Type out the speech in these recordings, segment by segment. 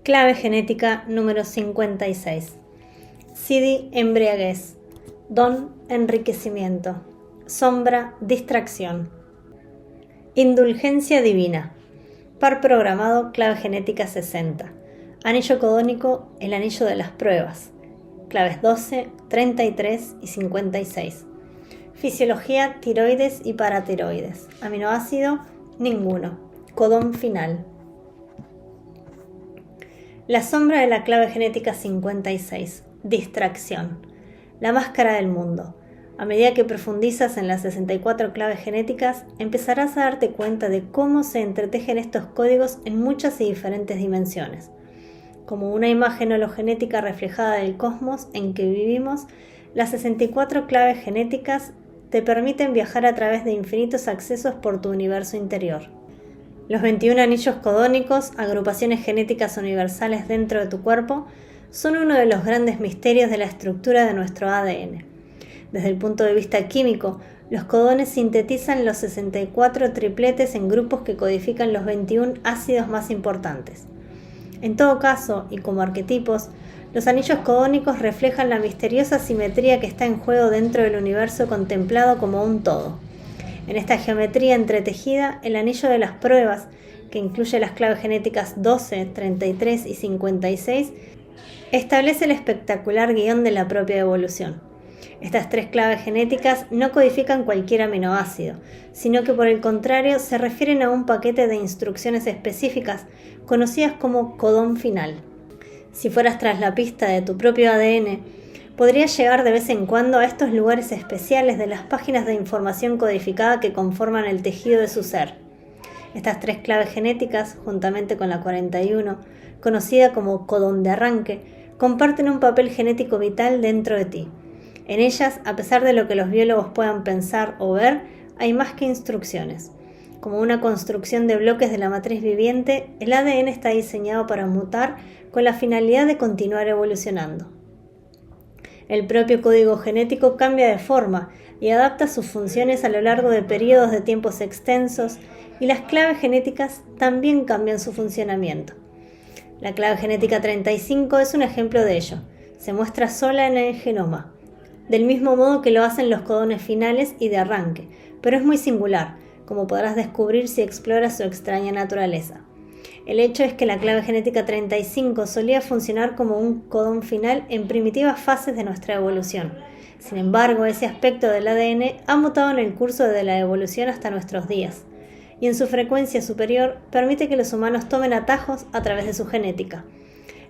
Clave genética número 56. Sidi, embriaguez. Don, enriquecimiento. Sombra, distracción. Indulgencia divina. Par programado, clave genética 60. Anillo codónico, el anillo de las pruebas. Claves 12, 33 y 56. Fisiología, tiroides y paratiroides. Aminoácido, ninguno. Codón final. La sombra de la clave genética 56. Distracción. La máscara del mundo. A medida que profundizas en las 64 claves genéticas, empezarás a darte cuenta de cómo se entretejen estos códigos en muchas y diferentes dimensiones. Como una imagen hologenética reflejada del cosmos en que vivimos, las 64 claves genéticas te permiten viajar a través de infinitos accesos por tu universo interior. Los 21 anillos codónicos, agrupaciones genéticas universales dentro de tu cuerpo, son uno de los grandes misterios de la estructura de nuestro ADN. Desde el punto de vista químico, los codones sintetizan los 64 tripletes en grupos que codifican los 21 ácidos más importantes. En todo caso, y como arquetipos, los anillos codónicos reflejan la misteriosa simetría que está en juego dentro del universo contemplado como un todo. En esta geometría entretejida, el anillo de las pruebas, que incluye las claves genéticas 12, 33 y 56, establece el espectacular guión de la propia evolución. Estas tres claves genéticas no codifican cualquier aminoácido, sino que por el contrario se refieren a un paquete de instrucciones específicas conocidas como codón final. Si fueras tras la pista de tu propio ADN, podrías llegar de vez en cuando a estos lugares especiales de las páginas de información codificada que conforman el tejido de su ser. Estas tres claves genéticas, juntamente con la 41, conocida como codón de arranque, comparten un papel genético vital dentro de ti. En ellas, a pesar de lo que los biólogos puedan pensar o ver, hay más que instrucciones. Como una construcción de bloques de la matriz viviente, el ADN está diseñado para mutar con la finalidad de continuar evolucionando. El propio código genético cambia de forma y adapta sus funciones a lo largo de periodos de tiempos extensos, y las claves genéticas también cambian su funcionamiento. La clave genética 35 es un ejemplo de ello. Se muestra sola en el genoma, del mismo modo que lo hacen los codones finales y de arranque, pero es muy singular, como podrás descubrir si exploras su extraña naturaleza. El hecho es que la clave genética 35 solía funcionar como un codón final en primitivas fases de nuestra evolución. Sin embargo, ese aspecto del ADN ha mutado en el curso de la evolución hasta nuestros días, y en su frecuencia superior permite que los humanos tomen atajos a través de su genética,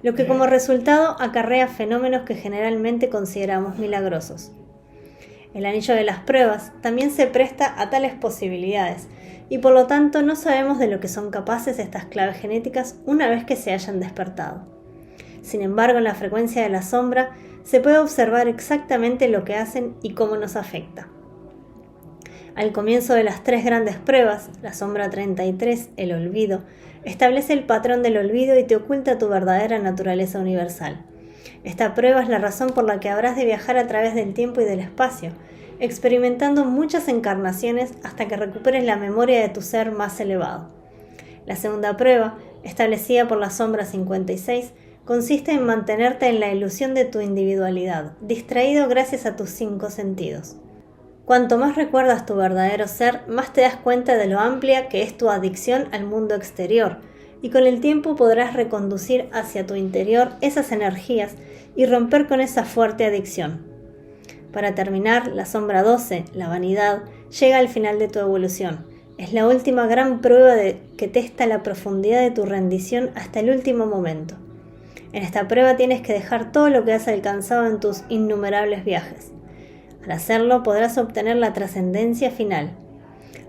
lo que como resultado acarrea fenómenos que generalmente consideramos milagrosos. El anillo de las pruebas también se presta a tales posibilidades, y por lo tanto no sabemos de lo que son capaces estas claves genéticas una vez que se hayan despertado. Sin embargo, en la frecuencia de la sombra se puede observar exactamente lo que hacen y cómo nos afecta. Al comienzo de las tres grandes pruebas, la sombra 33, el olvido, establece el patrón del olvido y te oculta tu verdadera naturaleza universal. Esta prueba es la razón por la que habrás de viajar a través del tiempo y del espacio, experimentando muchas encarnaciones hasta que recuperes la memoria de tu ser más elevado. La segunda prueba, establecida por la sombra 56, consiste en mantenerte en la ilusión de tu individualidad, distraído gracias a tus 5 sentidos. Cuanto más recuerdas tu verdadero ser, más te das cuenta de lo amplia que es tu adicción al mundo exterior, y con el tiempo podrás reconducir hacia tu interior esas energías y romper con esa fuerte adicción. Para terminar, la sombra 12, la vanidad, llega al final de tu evolución. Es la última gran prueba que testa la profundidad de tu rendición hasta el último momento. En esta prueba tienes que dejar todo lo que has alcanzado en tus innumerables viajes. Al hacerlo podrás obtener la trascendencia final.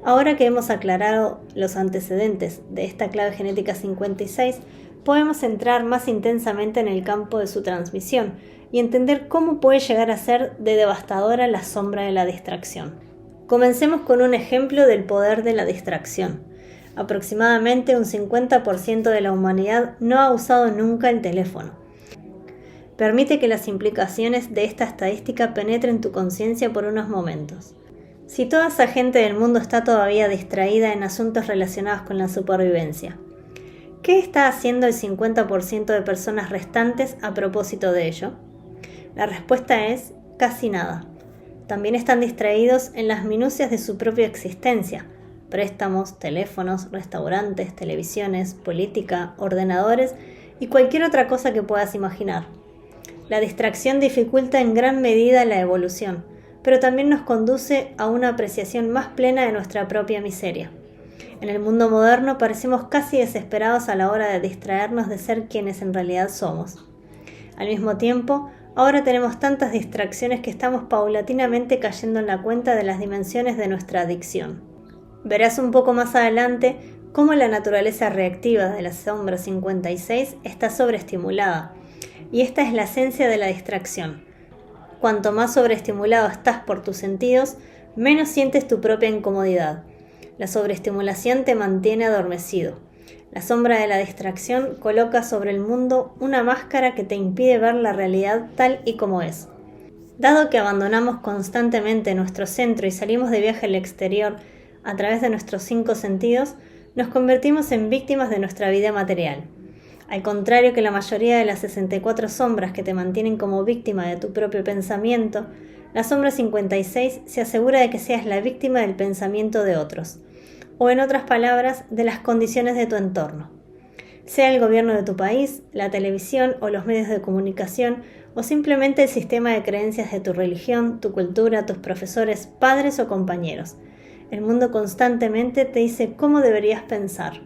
Ahora que hemos aclarado los antecedentes de esta clave genética 56, podemos entrar más intensamente en el campo de su transmisión y entender cómo puede llegar a ser de devastadora la sombra de la distracción. Comencemos con un ejemplo del poder de la distracción. Aproximadamente un 50% de la humanidad no ha usado nunca el teléfono. Permite que las implicaciones de esta estadística penetren tu conciencia por unos momentos. Si toda esa gente del mundo está todavía distraída en asuntos relacionados con la supervivencia, ¿Qué está haciendo el 50% de personas restantes a propósito de ello? La respuesta es casi nada. También están distraídos en las minucias de su propia existencia: préstamos, teléfonos, restaurantes, televisiones, política, ordenadores y cualquier otra cosa que puedas imaginar. La distracción dificulta en gran medida la evolución, pero también nos conduce a una apreciación más plena de nuestra propia miseria. En el mundo moderno parecemos casi desesperados a la hora de distraernos de ser quienes en realidad somos. Al mismo tiempo, ahora tenemos tantas distracciones que estamos paulatinamente cayendo en la cuenta de las dimensiones de nuestra adicción. Verás un poco más adelante cómo la naturaleza reactiva de la sombra 56 está sobreestimulada, y esta es la esencia de la distracción. Cuanto más sobreestimulado estás por tus sentidos, menos sientes tu propia incomodidad. La sobreestimulación te mantiene adormecido. La sombra de la distracción coloca sobre el mundo una máscara que te impide ver la realidad tal y como es. Dado que abandonamos constantemente nuestro centro y salimos de viaje al exterior a través de nuestros 5 sentidos, nos convertimos en víctimas de nuestra vida material. Al contrario que la mayoría de las 64 sombras que te mantienen como víctima de tu propio pensamiento, la sombra 56 se asegura de que seas la víctima del pensamiento de otros, o en otras palabras, de las condiciones de tu entorno. Sea el gobierno de tu país, la televisión o los medios de comunicación, o simplemente el sistema de creencias de tu religión, tu cultura, tus profesores, padres o compañeros. El mundo constantemente te dice cómo deberías pensar.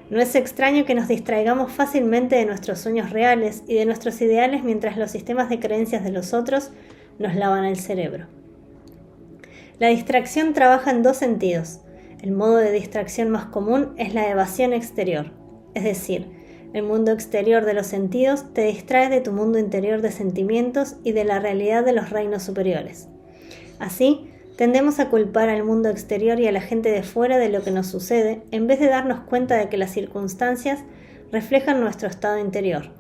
No es extraño que nos distraigamos fácilmente de nuestros sueños reales y de nuestros ideales mientras los sistemas de creencias de los otros nos lavan el cerebro. La distracción trabaja en 2 sentidos. El modo de distracción más común es la evasión exterior, es decir, el mundo exterior de los sentidos te distrae de tu mundo interior de sentimientos y de la realidad de los reinos superiores. Así, tendemos a culpar al mundo exterior y a la gente de fuera de lo que nos sucede, en vez de darnos cuenta de que las circunstancias reflejan nuestro estado interior.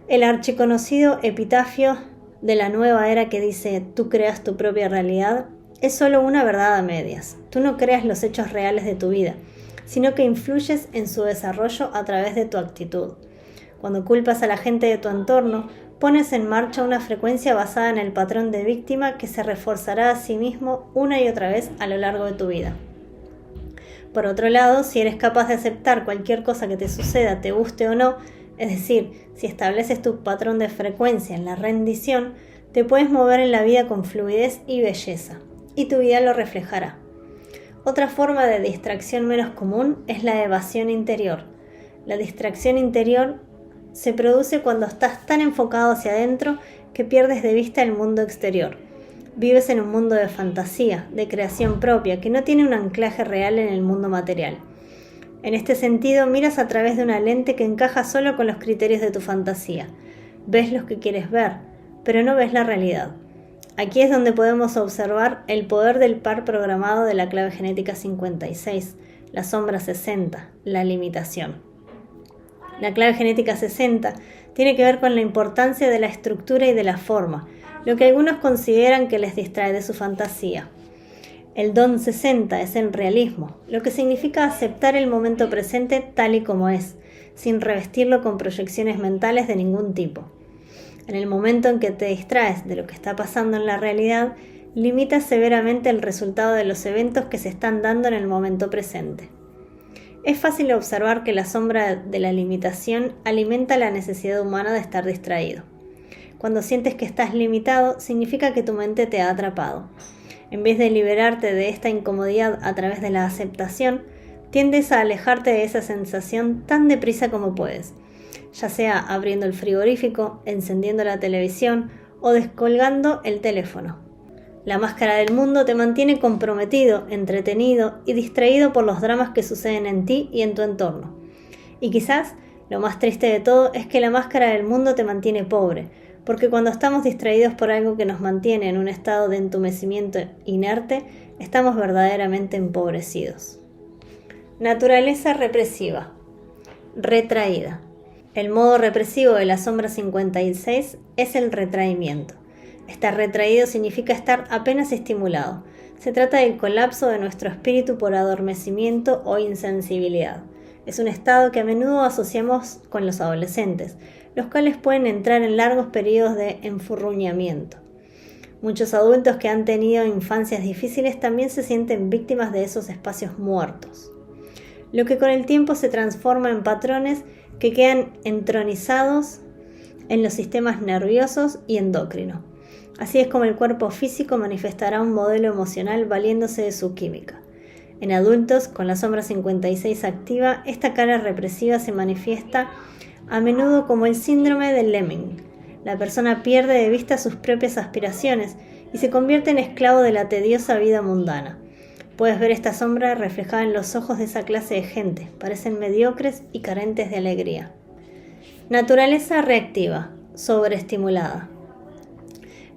El archiconocido epitafio de la nueva era que dice «Tú creas tu propia realidad» es solo una verdad a medias. Tú no creas los hechos reales de tu vida, sino que influyes en su desarrollo a través de tu actitud. Cuando culpas a la gente de tu entorno, pones en marcha una frecuencia basada en el patrón de víctima que se reforzará a sí mismo una y otra vez a lo largo de tu vida. Por otro lado, si eres capaz de aceptar cualquier cosa que te suceda, te guste o no, es decir, si estableces tu patrón de frecuencia en la rendición, te puedes mover en la vida con fluidez y belleza, y tu vida lo reflejará. Otra forma de distracción menos común es la evasión interior. La distracción interior se produce cuando estás tan enfocado hacia adentro que pierdes de vista el mundo exterior. Vives en un mundo de fantasía, de creación propia, que no tiene un anclaje real en el mundo material. En este sentido, miras a través de una lente que encaja solo con los criterios de tu fantasía. Ves lo que quieres ver, pero no ves la realidad. Aquí es donde podemos observar el poder del par programado de la clave genética 56, la sombra 60, la limitación. La clave genética 60 tiene que ver con la importancia de la estructura y de la forma, lo que algunos consideran que les distrae de su fantasía. El don 60 es el realismo, lo que significa aceptar el momento presente tal y como es, sin revestirlo con proyecciones mentales de ningún tipo. En el momento en que te distraes de lo que está pasando en la realidad, limitas severamente el resultado de los eventos que se están dando en el momento presente. Es fácil observar que la sombra de la limitación alimenta la necesidad humana de estar distraído. Cuando sientes que estás limitado, significa que tu mente te ha atrapado. En vez de liberarte de esta incomodidad a través de la aceptación, tiendes a alejarte de esa sensación tan deprisa como puedes, ya sea abriendo el frigorífico, encendiendo la televisión o descolgando el teléfono. La máscara del mundo te mantiene comprometido, entretenido y distraído por los dramas que suceden en ti y en tu entorno. Y quizás lo más triste de todo es que la máscara del mundo te mantiene pobre, porque cuando estamos distraídos por algo que nos mantiene en un estado de entumecimiento inerte, estamos verdaderamente empobrecidos. Naturaleza represiva. Retraída. El modo represivo de la sombra 56 es el retraimiento. Estar retraído significa estar apenas estimulado. Se trata del colapso de nuestro espíritu por adormecimiento o insensibilidad. Es un estado que a menudo asociamos con los adolescentes, los cuales pueden entrar en largos periodos de enfurruñamiento. Muchos adultos que han tenido infancias difíciles también se sienten víctimas de esos espacios muertos, lo que con el tiempo se transforma en patrones que quedan entronizados en los sistemas nerviosos y endocrino. Así es como el cuerpo físico manifestará un modelo emocional valiéndose de su química. En adultos con la sombra 56 activa, esta cara represiva se manifiesta a menudo como el síndrome del lemming. La persona pierde de vista sus propias aspiraciones y se convierte en esclavo de la tediosa vida mundana. Puedes ver esta sombra reflejada en los ojos de esa clase de gente. Parecen mediocres y carentes de alegría. Naturaleza reactiva, sobreestimulada.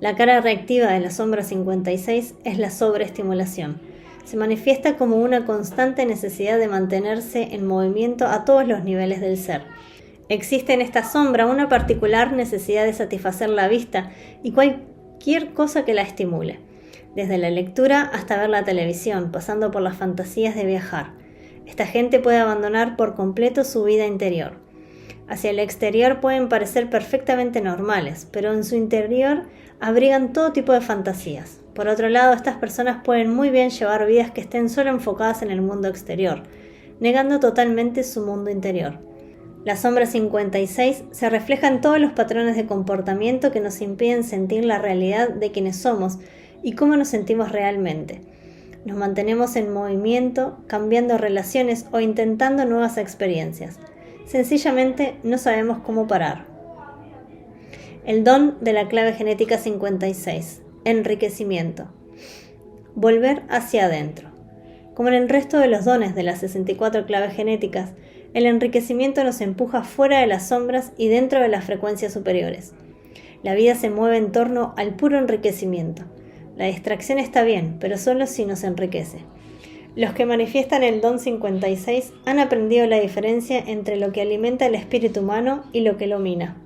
La cara reactiva de la sombra 56 es la sobreestimulación. Se manifiesta como una constante necesidad de mantenerse en movimiento a todos los niveles del ser. Existe en esta sombra una particular necesidad de satisfacer la vista y cualquier cosa que la estimule, desde la lectura hasta ver la televisión, pasando por las fantasías de viajar. Esta gente puede abandonar por completo su vida interior. Hacia el exterior pueden parecer perfectamente normales, pero en su interior abrigan todo tipo de fantasías. Por otro lado, estas personas pueden muy bien llevar vidas que estén solo enfocadas en el mundo exterior, negando totalmente su mundo interior. La sombra 56 se refleja en todos los patrones de comportamiento que nos impiden sentir la realidad de quienes somos y cómo nos sentimos realmente. Nos mantenemos en movimiento, cambiando relaciones o intentando nuevas experiencias. Sencillamente no sabemos cómo parar. El don de la clave genética 56. Enriquecimiento. Volver hacia adentro. Como en el resto de los dones de las 64 claves genéticas, el enriquecimiento nos empuja fuera de las sombras y dentro de las frecuencias superiores. La vida se mueve en torno al puro enriquecimiento. La distracción está bien, pero solo si nos enriquece. Los que manifiestan el don 56 han aprendido la diferencia entre lo que alimenta el espíritu humano y lo que lo mina.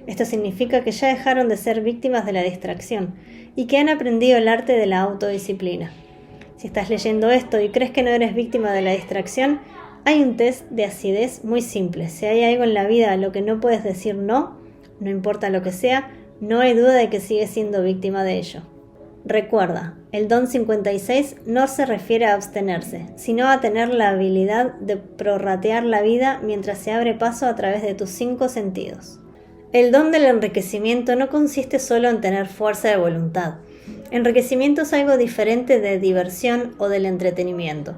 Esto significa que ya dejaron de ser víctimas de la distracción y que han aprendido el arte de la autodisciplina. Si estás leyendo esto y crees que no eres víctima de la distracción, hay un test de acidez muy simple. Si hay algo en la vida a lo que no puedes decir no, no importa lo que sea, no hay duda de que sigues siendo víctima de ello. Recuerda, el don 56 no se refiere a abstenerse, sino a tener la habilidad de prorratear la vida mientras se abre paso a través de tus 5 sentidos. El don del enriquecimiento no consiste solo en tener fuerza de voluntad. Enriquecimiento es algo diferente de diversión o del entretenimiento.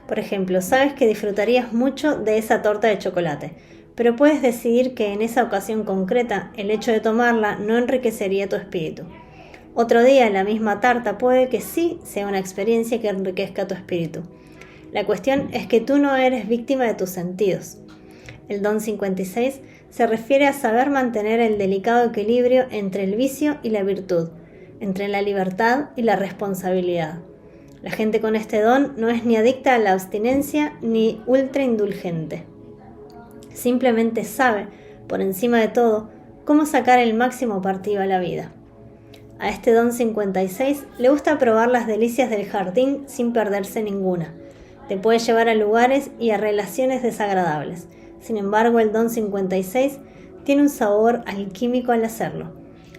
Por ejemplo, sabes que disfrutarías mucho de esa torta de chocolate, pero puedes decidir que en esa ocasión concreta el hecho de tomarla no enriquecería tu espíritu. Otro día la misma tarta puede que sí sea una experiencia que enriquezca tu espíritu. La cuestión es que tú no eres víctima de tus sentidos. El don 56 se refiere a saber mantener el delicado equilibrio entre el vicio y la virtud, entre la libertad y la responsabilidad. La gente con este don no es ni adicta a la abstinencia ni ultra indulgente. Simplemente sabe, por encima de todo, cómo sacar el máximo partido a la vida. A este don 56 le gusta probar las delicias del jardín sin perderse ninguna. Te puede llevar a lugares y a relaciones desagradables. Sin embargo, el don 56 tiene un sabor alquímico al hacerlo.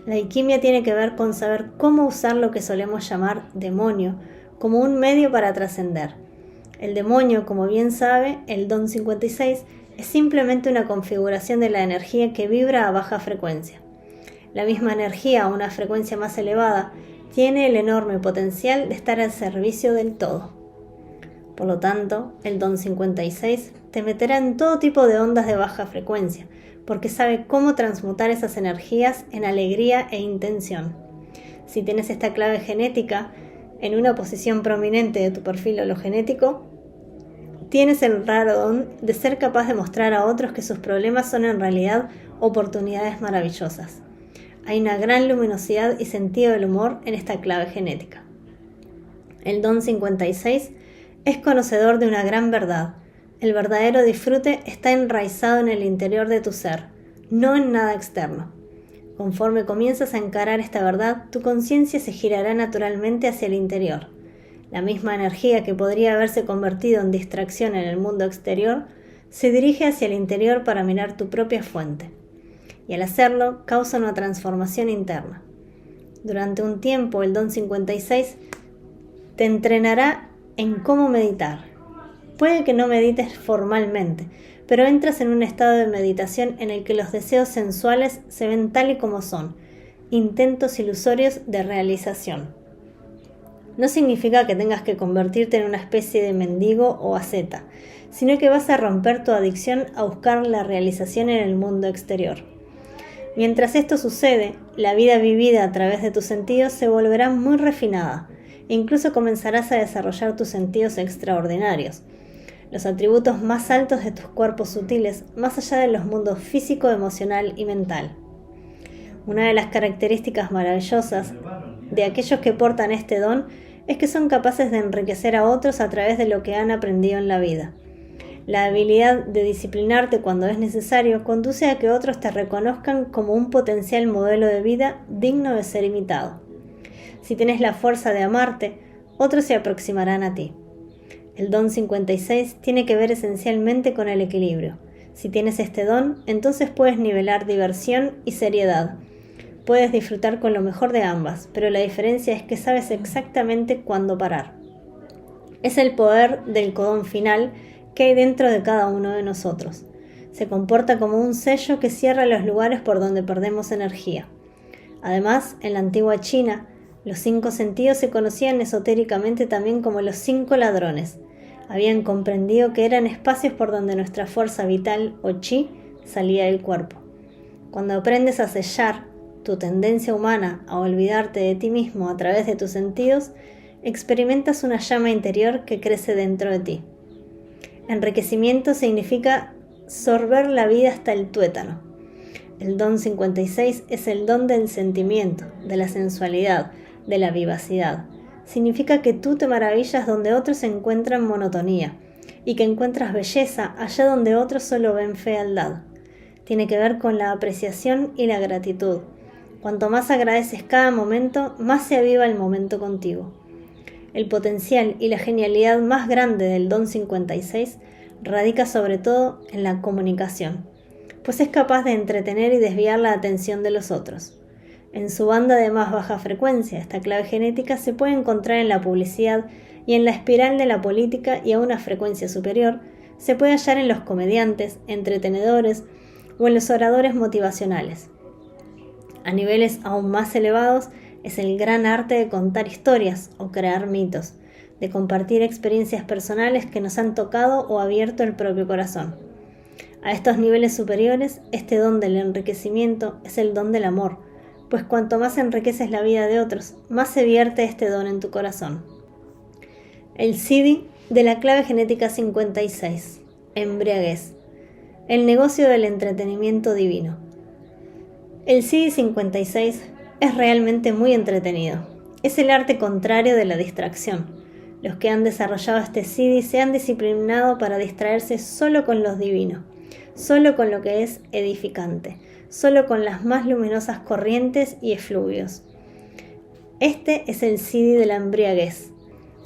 La alquimia tiene que ver con saber cómo usar lo que solemos llamar demonio como un medio para trascender. El demonio, como bien sabe, el don 56 es simplemente una configuración de la energía que vibra a baja frecuencia. La misma energía a una frecuencia más elevada tiene el enorme potencial de estar al servicio del todo. Por lo tanto, el don 56 te meterá en todo tipo de ondas de baja frecuencia, porque sabe cómo transmutar esas energías en alegría e intención. Si tienes esta clave genética en una posición prominente de tu perfil hologenético, tienes el raro don de ser capaz de mostrar a otros que sus problemas son en realidad oportunidades maravillosas. Hay una gran luminosidad y sentido del humor en esta clave genética. El don 56 es conocedor de una gran verdad. El verdadero disfrute está enraizado en el interior de tu ser, no en nada externo. Conforme comienzas a encarar esta verdad, tu conciencia se girará naturalmente hacia el interior. La misma energía que podría haberse convertido en distracción en el mundo exterior se dirige hacia el interior para mirar tu propia fuente, y al hacerlo causa una transformación interna. Durante un tiempo, el don 56 te entrenará en cómo meditar. Puede que no medites formalmente, pero entras en un estado de meditación en el que los deseos sensuales se ven tal y como son, intentos ilusorios de realización. No significa que tengas que convertirte en una especie de mendigo o asceta, sino que vas a romper tu adicción a buscar la realización en el mundo exterior. Mientras esto sucede, la vida vivida a través de tus sentidos se volverá muy refinada e incluso comenzarás a desarrollar tus sentidos extraordinarios, los atributos más altos de tus cuerpos sutiles, más allá de los mundos físico, emocional y mental. Una de las características maravillosas de aquellos que portan este don es que son capaces de enriquecer a otros a través de lo que han aprendido en la vida. La habilidad de disciplinarte cuando es necesario conduce a que otros te reconozcan como un potencial modelo de vida digno de ser imitado. Si tienes la fuerza de amarte, otros se aproximarán a ti. El don 56 tiene que ver esencialmente con el equilibrio. Si tienes este don, entonces puedes nivelar diversión y seriedad. Puedes disfrutar con lo mejor de ambas, pero la diferencia es que sabes exactamente cuándo parar. Es el poder del codón final que hay dentro de cada uno de nosotros. Se comporta como un sello que cierra los lugares por donde perdemos energía. Además, en la antigua China, los 5 sentidos se conocían esotéricamente también como los 5 ladrones. Habían comprendido que eran espacios por donde nuestra fuerza vital o chi salía del cuerpo. Cuando aprendes a sellar tu tendencia humana a olvidarte de ti mismo a través de tus sentidos, experimentas una llama interior que crece dentro de ti. Enriquecimiento significa sorber la vida hasta el tuétano. El don 56 es el don del sentimiento, de la sensualidad, de la vivacidad. Significa que tú te maravillas donde otros encuentran monotonía y que encuentras belleza allá donde otros solo ven fealdad. Tiene que ver con la apreciación y la gratitud. Cuanto más agradeces cada momento, más se aviva el momento contigo. El potencial y la genialidad más grande del don 56 radica sobre todo en la comunicación, pues es capaz de entretener y desviar la atención de los otros. En su banda de más baja frecuencia, esta clave genética se puede encontrar en la publicidad y en la espiral de la política, y a una frecuencia superior se puede hallar en los comediantes, entretenedores o en los oradores motivacionales. A niveles aún más elevados es el gran arte de contar historias o crear mitos, de compartir experiencias personales que nos han tocado o abierto el propio corazón. A estos niveles superiores, este don del enriquecimiento es el don del amor, pues cuanto más enriqueces la vida de otros, más se vierte este don en tu corazón. El CD de la clave genética 56, embriaguez, el negocio del entretenimiento divino. El CD 56 es realmente muy entretenido. Es el arte contrario de la distracción. Los que han desarrollado este CD se han disciplinado para distraerse solo con lo divino, solo con lo que es edificante, solo con las más luminosas corrientes y efluvios. Este es el CD de la embriaguez.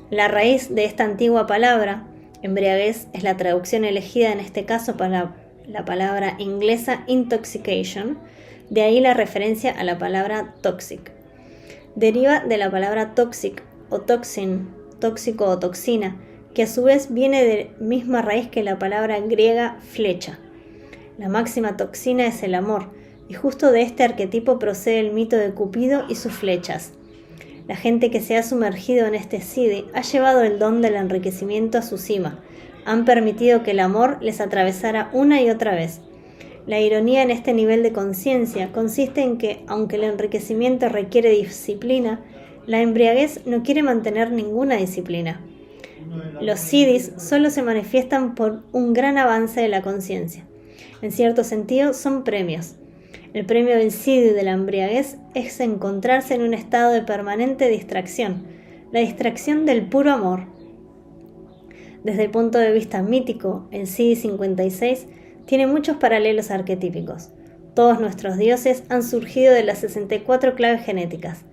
La raíz de esta antigua palabra, embriaguez, es la traducción elegida en este caso para la palabra inglesa intoxication, de ahí la referencia a la palabra toxic. Deriva de la palabra toxic o toxin, tóxico o toxina, que a su vez viene de misma raíz que la palabra griega flecha. La máxima toxina es el amor, y justo de este arquetipo procede el mito de Cupido y sus flechas. La gente que se ha sumergido en este CD ha llevado el don del enriquecimiento a su cima, han permitido que el amor les atravesara una y otra vez. La ironía en este nivel de conciencia consiste en que, aunque el enriquecimiento requiere disciplina, la embriaguez no quiere mantener ninguna disciplina. Los CDs solo se manifiestan por un gran avance de la conciencia. En cierto sentido, son premios. El premio del CD de la embriaguez es encontrarse en un estado de permanente distracción, la distracción del puro amor. Desde el punto de vista mítico, el CD 56 tiene muchos paralelos arquetípicos. Todos nuestros dioses han surgido de las 64 claves genéticas.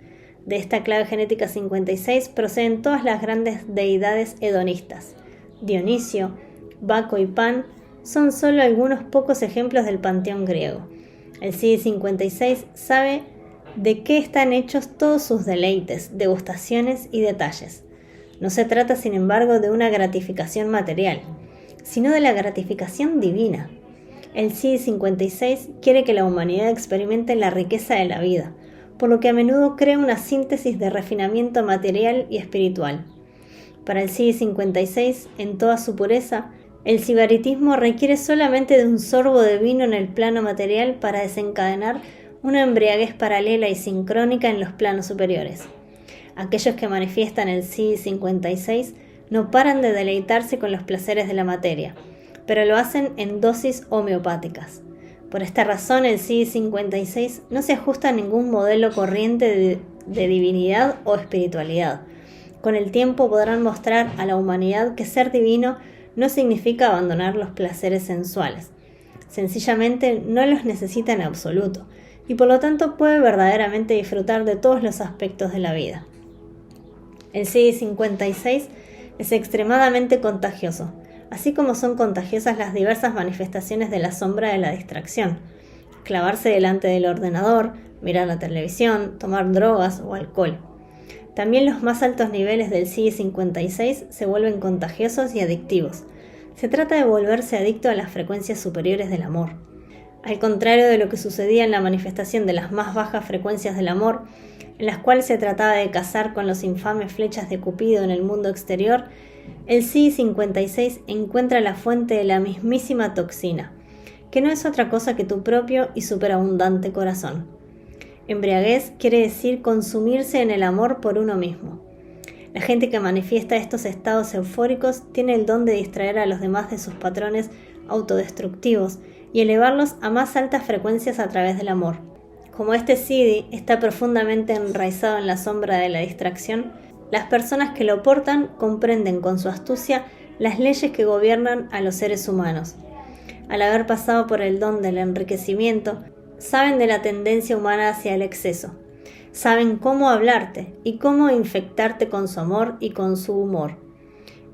De esta clave genética 56 proceden todas las grandes deidades hedonistas: Dionisio, Baco y Pan, son solo algunos pocos ejemplos del panteón griego. El CD56 sabe de qué están hechos todos sus deleites, degustaciones y detalles. No se trata, sin embargo, de una gratificación material, sino de la gratificación divina. El CD56 quiere que la humanidad experimente la riqueza de la vida, por lo que a menudo crea una síntesis de refinamiento material y espiritual. Para el CD56, en toda su pureza, el sibaritismo requiere solamente de un sorbo de vino en el plano material para desencadenar una embriaguez paralela y sincrónica en los planos superiores. Aquellos que manifiestan el CD56 no paran de deleitarse con los placeres de la materia, pero lo hacen en dosis homeopáticas. Por esta razón, el CD56 no se ajusta a ningún modelo corriente de divinidad o espiritualidad. Con el tiempo podrán mostrar a la humanidad que ser divino no significa abandonar los placeres sensuales. Sencillamente no los necesita en absoluto, y por lo tanto puede verdaderamente disfrutar de todos los aspectos de la vida. El CD56 es extremadamente contagioso, así como son contagiosas las diversas manifestaciones de la sombra de la distracción. Clavarse delante del ordenador, mirar la televisión, tomar drogas o alcohol. También los más altos niveles del CD56 se vuelven contagiosos y adictivos. Se trata de volverse adicto a las frecuencias superiores del amor. Al contrario de lo que sucedía en la manifestación de las más bajas frecuencias del amor, en las cuales se trataba de cazar con los infames flechas de Cupido en el mundo exterior, el CD56 encuentra la fuente de la mismísima toxina, que no es otra cosa que tu propio y superabundante corazón. Embriaguez quiere decir consumirse en el amor por uno mismo. La gente que manifiesta estos estados eufóricos tiene el don de distraer a los demás de sus patrones autodestructivos y elevarlos a más altas frecuencias a través del amor. Como este CD está profundamente enraizado en la sombra de la distracción, las personas que lo portan comprenden con su astucia las leyes que gobiernan a los seres humanos. Al haber pasado por el don del enriquecimiento, saben de la tendencia humana hacia el exceso. Saben cómo hablarte y cómo infectarte con su amor y con su humor.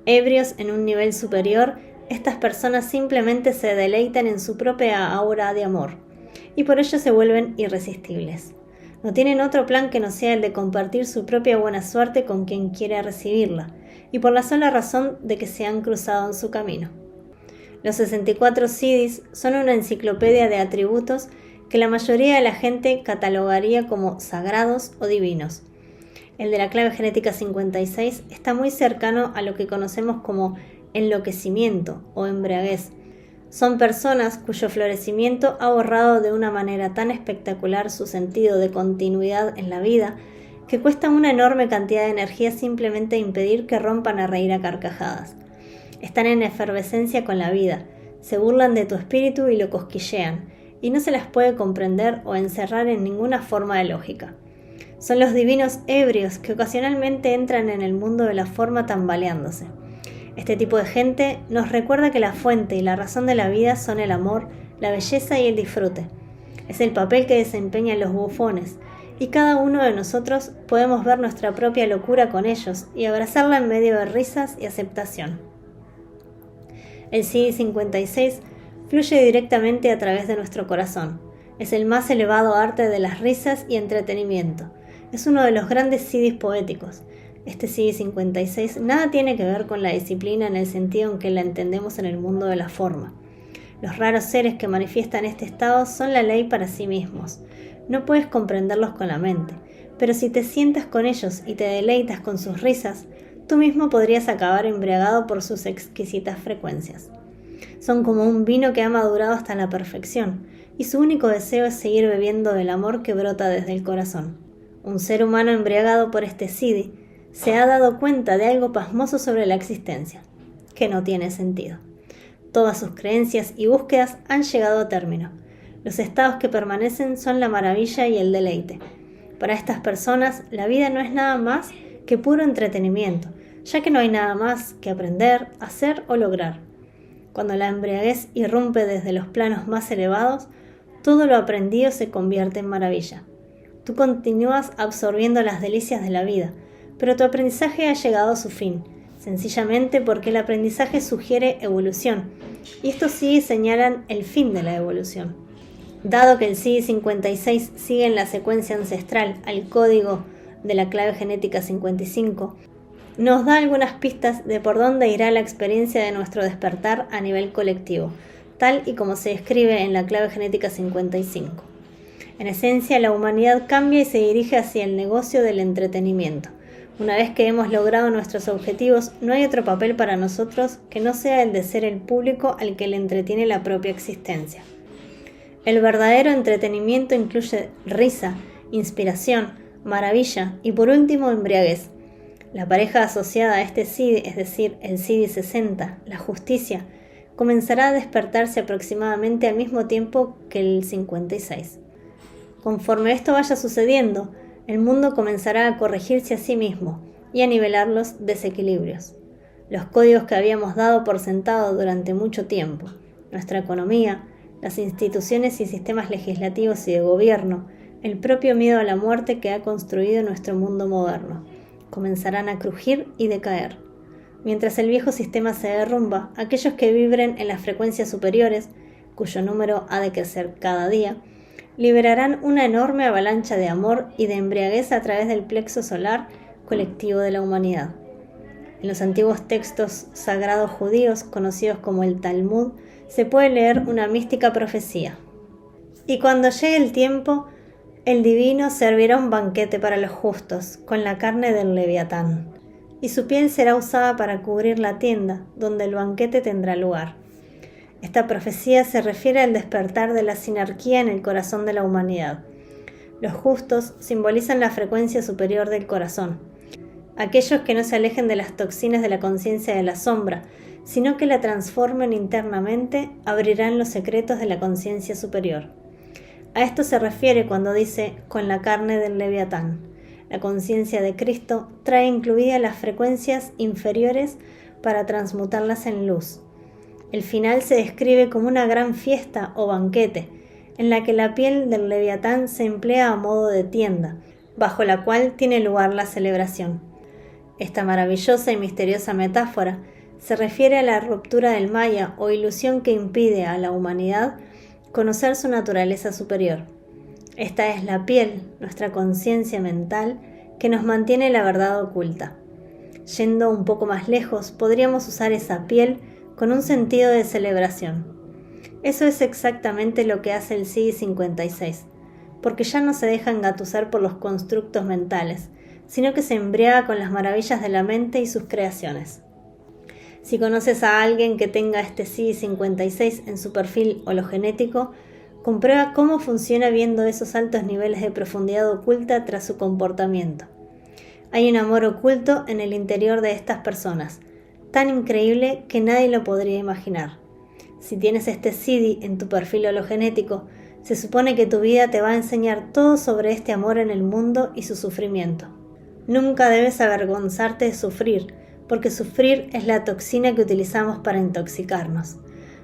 Ebrios en un nivel superior, estas personas simplemente se deleitan en su propia aura de amor, y por ello se vuelven irresistibles. No tienen otro plan que no sea el de compartir su propia buena suerte con quien quiere recibirla, y por la sola razón de que se han cruzado en su camino. Los 64 CDs son una enciclopedia de atributos que la mayoría de la gente catalogaría como sagrados o divinos. El de la clave genética 56 está muy cercano a lo que conocemos como enloquecimiento o embriaguez. Son personas cuyo florecimiento ha borrado de una manera tan espectacular su sentido de continuidad en la vida que cuesta una enorme cantidad de energía simplemente impedir que rompan a reír a carcajadas. Están en efervescencia con la vida, se burlan de tu espíritu y lo cosquillean, y no se las puede comprender o encerrar en ninguna forma de lógica. Son los divinos ebrios que ocasionalmente entran en el mundo de la forma tambaleándose. Este tipo de gente nos recuerda que la fuente y la razón de la vida son el amor, la belleza y el disfrute. Es el papel que desempeñan los bufones, y cada uno de nosotros podemos ver nuestra propia locura con ellos y abrazarla en medio de risas y aceptación. El CD56 fluye directamente a través de nuestro corazón. Es el más elevado arte de las risas y entretenimiento. Es uno de los grandes CDs poéticos. Este CD56 nada tiene que ver con la disciplina en el sentido en que la entendemos en el mundo de la forma. Los raros seres que manifiestan este estado son la ley para sí mismos. No puedes comprenderlos con la mente, pero si te sientas con ellos y te deleitas con sus risas, tú mismo podrías acabar embriagado por sus exquisitas frecuencias. Son como un vino que ha madurado hasta la perfección, y su único deseo es seguir bebiendo del amor que brota desde el corazón. Un ser humano embriagado por este CD se ha dado cuenta de algo pasmoso sobre la existencia, que no tiene sentido. Todas sus creencias y búsquedas han llegado a término. Los estados que permanecen son la maravilla y el deleite. Para estas personas, la vida no es nada más que puro entretenimiento, ya que no hay nada más que aprender, hacer o lograr. Cuando la embriaguez irrumpe desde los planos más elevados, todo lo aprendido se convierte en maravilla. Tú continúas absorbiendo las delicias de la vida, pero tu aprendizaje ha llegado a su fin, sencillamente porque el aprendizaje sugiere evolución, y estos sí señalan el fin de la evolución. Dado que el CID-56 sigue en la secuencia ancestral al código de la clave genética 55, nos da algunas pistas de por dónde irá la experiencia de nuestro despertar a nivel colectivo, tal y como se describe en la clave genética 55. En esencia, la humanidad cambia y se dirige hacia el negocio del entretenimiento. Una vez que hemos logrado nuestros objetivos, no hay otro papel para nosotros que no sea el de ser el público al que le entretiene la propia existencia. El verdadero entretenimiento incluye risa, inspiración, maravilla y por último embriaguez. La pareja asociada a este CID, es decir, el CID-60, la justicia, comenzará a despertarse aproximadamente al mismo tiempo que el 56. Conforme esto vaya sucediendo, el mundo comenzará a corregirse a sí mismo y a nivelar los desequilibrios. Los códigos que habíamos dado por sentado durante mucho tiempo, nuestra economía, las instituciones y sistemas legislativos y de gobierno, el propio miedo a la muerte que ha construido nuestro mundo moderno, comenzarán a crujir y decaer. Mientras el viejo sistema se derrumba, aquellos que vibren en las frecuencias superiores, cuyo número ha de crecer cada día, liberarán una enorme avalancha de amor y de embriaguez a través del plexo solar colectivo de la humanidad. En los antiguos textos sagrados judíos, conocidos como el Talmud, se puede leer una mística profecía. Y cuando llegue el tiempo, el divino servirá un banquete para los justos, con la carne del leviatán, y su piel será usada para cubrir la tienda, donde el banquete tendrá lugar. Esta profecía se refiere al despertar de la sinarquía en el corazón de la humanidad. Los justos simbolizan la frecuencia superior del corazón. Aquellos que no se alejen de las toxinas de la conciencia de la sombra, sino que la transformen internamente, abrirán los secretos de la conciencia superior. A esto se refiere cuando dice con la carne del leviatán. La conciencia de Cristo trae incluidas las frecuencias inferiores para transmutarlas en luz. El final se describe como una gran fiesta o banquete, en la que la piel del leviatán se emplea a modo de tienda, bajo la cual tiene lugar la celebración. Esta maravillosa y misteriosa metáfora se refiere a la ruptura del maya o ilusión que impide a la humanidad conocer su naturaleza superior. Esta es la piel, nuestra conciencia mental, que nos mantiene la verdad oculta. Yendo un poco más lejos, podríamos usar esa piel con un sentido de celebración. Eso es exactamente lo que hace el CID-56, porque ya no se deja engatusar por los constructos mentales, sino que se embriaga con las maravillas de la mente y sus creaciones. Si conoces a alguien que tenga este CID-56 en su perfil hologenético, comprueba cómo funciona viendo esos altos niveles de profundidad oculta tras su comportamiento. Hay un amor oculto en el interior de estas personas, tan increíble que nadie lo podría imaginar. Si tienes este CID en tu perfil hologenético, se supone que tu vida te va a enseñar todo sobre este amor en el mundo y su sufrimiento. Nunca debes avergonzarte de sufrir, porque sufrir es la toxina que utilizamos para intoxicarnos.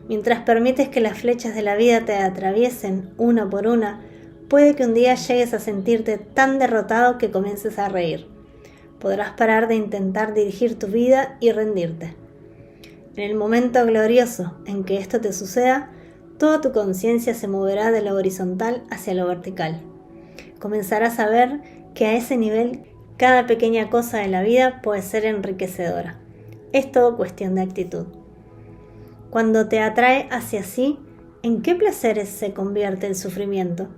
Mientras permites que las flechas de la vida te atraviesen una por una, puede que un día llegues a sentirte tan derrotado que comiences a reír. Podrás parar de intentar dirigir tu vida y rendirte. En el momento glorioso en que esto te suceda, toda tu conciencia se moverá de lo horizontal hacia lo vertical. Comenzarás a ver que a ese nivel cada pequeña cosa de la vida puede ser enriquecedora. Es todo cuestión de actitud. Cuando te atrae hacia sí, ¿en qué placeres se convierte el sufrimiento?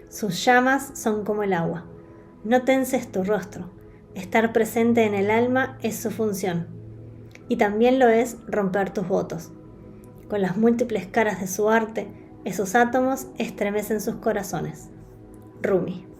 Sus llamas son como el agua. No tenses tu rostro. Estar presente en el alma es su función. Y también lo es romper tus votos. Con las múltiples caras de su arte, esos átomos estremecen sus corazones. Rumi.